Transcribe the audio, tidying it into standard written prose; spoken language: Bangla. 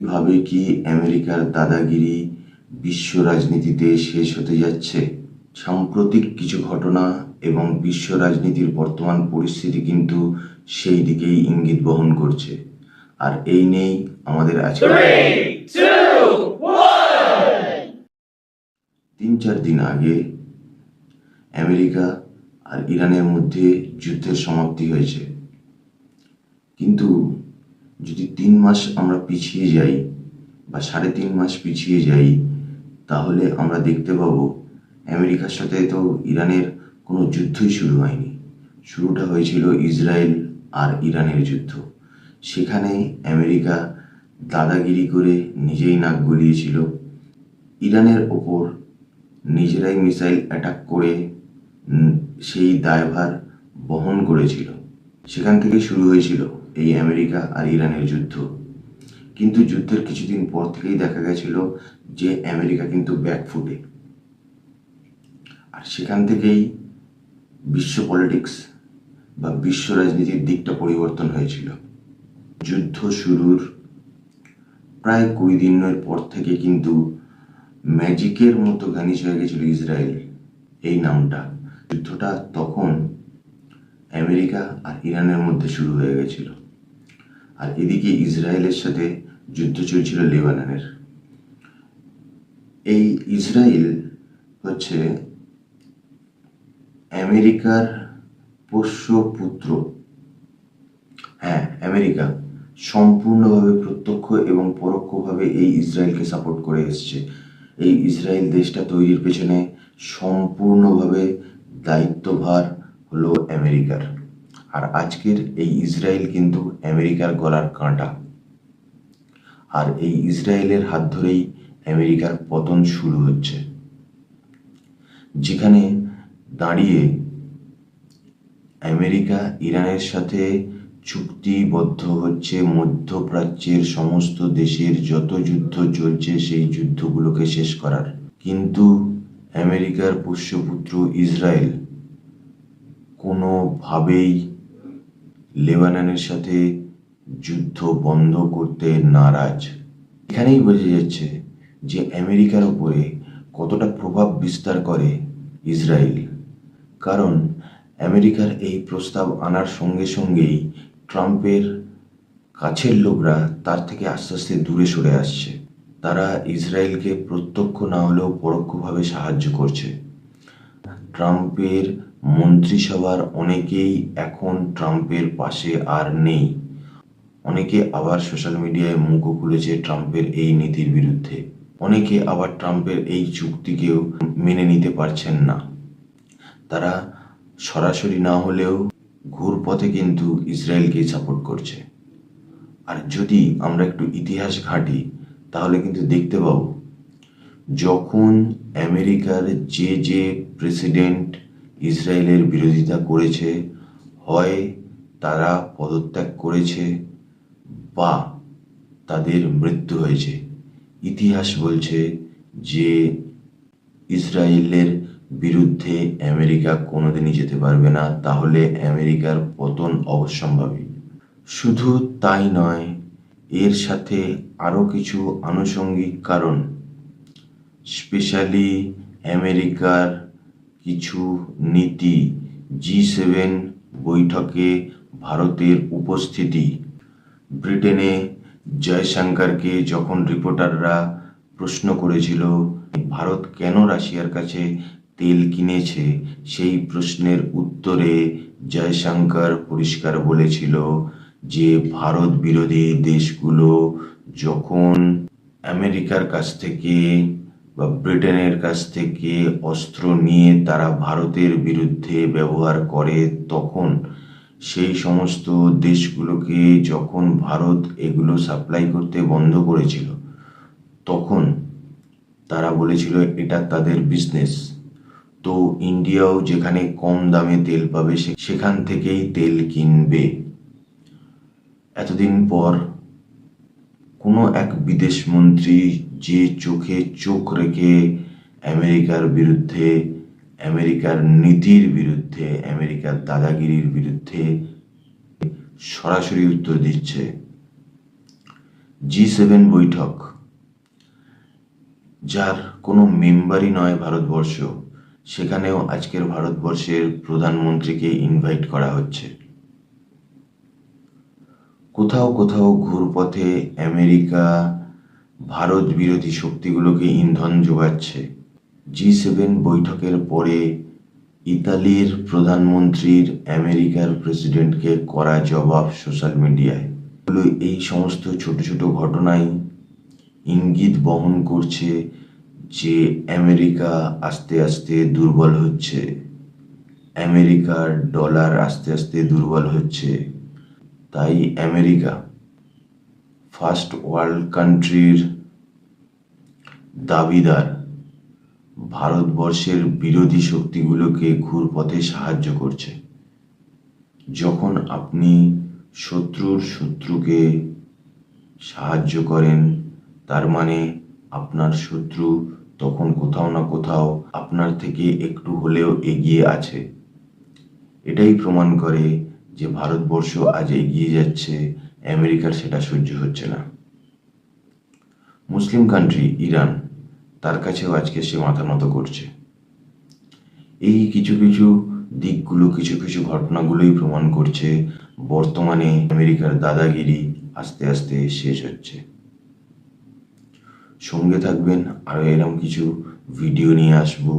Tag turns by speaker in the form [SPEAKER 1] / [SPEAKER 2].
[SPEAKER 1] ভাবে কি আমেরিকার দাদাগিরি বিশ্ব রাজনীতিতে শেষ হতে যাচ্ছে? সাম্প্রতিক কিছু ঘটনা এবং বিশ্ব রাজনীতির বর্তমান পরিস্থিতি কিন্তু সেই দিকেই ইঙ্গিত বহন করছে। আর এই নিয়েই আমাদের আজকে 3-4 দিন আগে আমেরিকা আর ইরানের মধ্যে যুদ্ধের সমাপ্তি হয়েছে। কিন্তু যদি 3 মাস আমরা পিছিয়ে যাই বা 3.5 মাস পিছিয়ে যাই, তাহলে আমরা দেখতে পাবো আমেরিকার সাথে তো ইরানের কোনো যুদ্ধই শুরু হয়নি। শুরুটা হয়েছিল ইসরায়েল আর ইরানের যুদ্ধ। সেখানে আমেরিকা দাদাগিরি করে নিজেই নাক গলিয়েছিল। ইরানের ওপর নিজেরাই মিসাইল অ্যাটাক করে সেই দায়ভার বহন করেছিল। সেখান থেকে শুরু হয়েছিল এই আমেরিকা আর ইরানের যুদ্ধ। কিন্তু যুদ্ধের কিছুদিন পর থেকেই দেখা গেছিল যে আমেরিকা কিন্তু ব্যাকফুটে। আর সেখান থেকেই বিশ্ব পলিটিক্স বা বিশ্ব রাজনীতির দিকটা পরিবর্তন হয়েছিল। যুদ্ধ শুরুর প্রায় 20 দিনের পর থেকে কিন্তু ম্যাজিকের মতো ভ্যানিশ হয়ে গেছিল ইসরায়েল এই নামটা। যুদ্ধটা তখন আমেরিকা আর ইরানের মধ্যে শুরু হয়ে গেছিল। আর এদিকে ইসরায়েলের সাথে যুদ্ধ চলছিল লেবাননের। এই ইসরায়েল হচ্ছে আমেরিকার পোষ্য পুত্র। হ্যাঁ, আমেরিকা সম্পূর্ণভাবে প্রত্যক্ষ এবং পরোক্ষভাবে এই ইসরায়েলকে সাপোর্ট করে এসছে। এই ইসরায়েল দেশটা তৈরির পেছনে সম্পূর্ণভাবে দায়িত্বভার হলো আমেরিকার। আর আজকের এই ইসরায়েল কিন্তু আমেরিকার গলার কাঁটা। আর এই ইসরায়েলের হাত ধরেই আমেরিকার পতন শুরু হচ্ছে, যেখানে দাঁড়িয়ে আমেরিকা ইরানের সাথে চুক্তিবদ্ধ হচ্ছে মধ্যপ্রাচ্যের সমস্ত দেশের যত যুদ্ধ চলছে সেই যুদ্ধগুলোকে শেষ করার। কিন্তু আমেরিকার পোষ্যপুত্র ইসরায়েল কোনোভাবেই লেবাননের সাথে যুদ্ধ বন্ধ করতে নারাজ। এখানেই বোঝা যাচ্ছে যে আমেরিকার উপরে কতটা প্রভাব বিস্তার করে ইসরায়েল। কারণ আমেরিকার এই প্রস্তাব আনার সঙ্গে সঙ্গেই ট্রাম্পের কাছের লোকরা তার থেকে আস্তে আস্তে দূরে সরে আসছে। তারা ইসরায়েলকে প্রত্যক্ষ না হলেও পরোক্ষভাবে সাহায্য করছে। ট্রাম্পের মন্ত্রিসভার অনেকেই এখন ট্রাম্পের পাশে আর নেই। অনেকে আবার সোশ্যাল মিডিয়ায় মুখও খুলেছে ট্রাম্পের এই নীতির বিরুদ্ধে। অনেকে আবার ট্রাম্পের এই চুক্তিকেও মেনে নিতে পারছেন না। তারা সরাসরি না হলেও ঘুরপথে কিন্তু ইসরায়েলকেই সাপোর্ট করছে। আর যদি আমরা একটু ইতিহাস ঘাঁটি তাহলে কিন্তু দেখতে পাবো, যখন আমেরিকার যে প্রেসিডেন্ট ইসরায়েলের বিরোধিতা করেছে, হয় তারা পদত্যাগ করেছে বা তাদের মৃত্যু হয়েছে। ইতিহাস বলছে যে ইসরায়েলের বিরুদ্ধে আমেরিকা কোনোদিনই যেতে পারবে না, তাহলে আমেরিকার পতন অবশ্যম্ভাবী। শুধু তাই নয়, এর সাথে আরও কিছু আনুষঙ্গিক কারণ, স্পেশালি আমেরিকার কিছু নীতি, G7 বৈঠকে ভারতের উপস্থিতি, ব্রিটেনে জয়শঙ্করকে যখন রিপোর্টাররা প্রশ্ন করেছিল ভারত কেন রাশিয়ার কাছে তেল কিনেছে, সেই প্রশ্নের উত্তরে জয়শঙ্কর পরিষ্কার বলেছিল যে ভারত বিরোধী দেশগুলো যখন আমেরিকার কাছ থেকে বা ব্রিটেনের কাছ থেকে অস্ত্র নিয়ে তারা ভারতের বিরুদ্ধে ব্যবহার করে, তখন সেই সমস্ত দেশগুলোকে যখন ভারত এগুলো সাপ্লাই করতে বন্ধ করেছিল, তখন তারা বলেছিল এটা তাদের বিজনেস। তো ইন্ডিয়াও যেখানে কম দামে তেল পাবে সেখান থেকেই তেল কিনবে। এতদিন পর কোনো এক বিদেশ মন্ত্রী যে চোখে চোখ রেখে আমেরিকার বিরুদ্ধে, আমেরিকার নীতির বিরুদ্ধে, আমেরিকার দাদাগিরির বিরুদ্ধে সরাসরি উত্তর দিচ্ছে, G7 বৈঠক, যার কোনো মেম্বারই নয় ভারতবর্ষ, সেখানেও আজকের ভারতবর্ষের প্রধানমন্ত্রীকে ইনভাইট করা হচ্ছে। কোথাও কোথাও ঘুরপথে আমেরিকা ভারত বিরোধী শক্তিগুলোকে ইন্ধন যোগাচ্ছে। G7 বৈঠকের পরে ইতালির প্রধানমন্ত্রীর আমেরিকার প্রেসিডেন্টকে কড়া জবাব সোশ্যাল মিডিয়ায়। এই সমস্ত ছোট ছোট ঘটনাই ইঙ্গিত বহন করছে যে আমেরিকা আস্তে আস্তে দুর্বল হচ্ছে, আমেরিকার ডলার আস্তে আস্তে দুর্বল হচ্ছে। তাই আমেরিকা ফার্স্ট ওয়ার্ল্ড কান্ট্রির দাবিদার ভারতবর্ষের বিরোধী শক্তিগুলোকে ঘুরপথে সাহায্য করছে। যখন আপনি শত্রুর শত্রুকে সাহায্য করেন, তার মানে আপনার শত্রু তখন কোথাও না কোথাও আপনার থেকে একটু হলেও এগিয়ে আছে। এটাই প্রমাণ করে যে ভারতবর্ষ আজ এগিয়ে যাচ্ছে, আমেরিকার সেটা সহ্য হচ্ছে না। মুসলিম কান্ট্রি ইরান, তার কাছেও আজকে সে মাথা নত করছে। এই কিছু কিছু দিকগুলো, কিছু কিছু ঘটনাগুলোই প্রমাণ করছে বর্তমানে আমেরিকার দাদাগিরি আস্তে আস্তে শেষ হচ্ছে। সঙ্গে থাকবেন, আরও এরকম কিছু ভিডিও নিয়ে আসবো।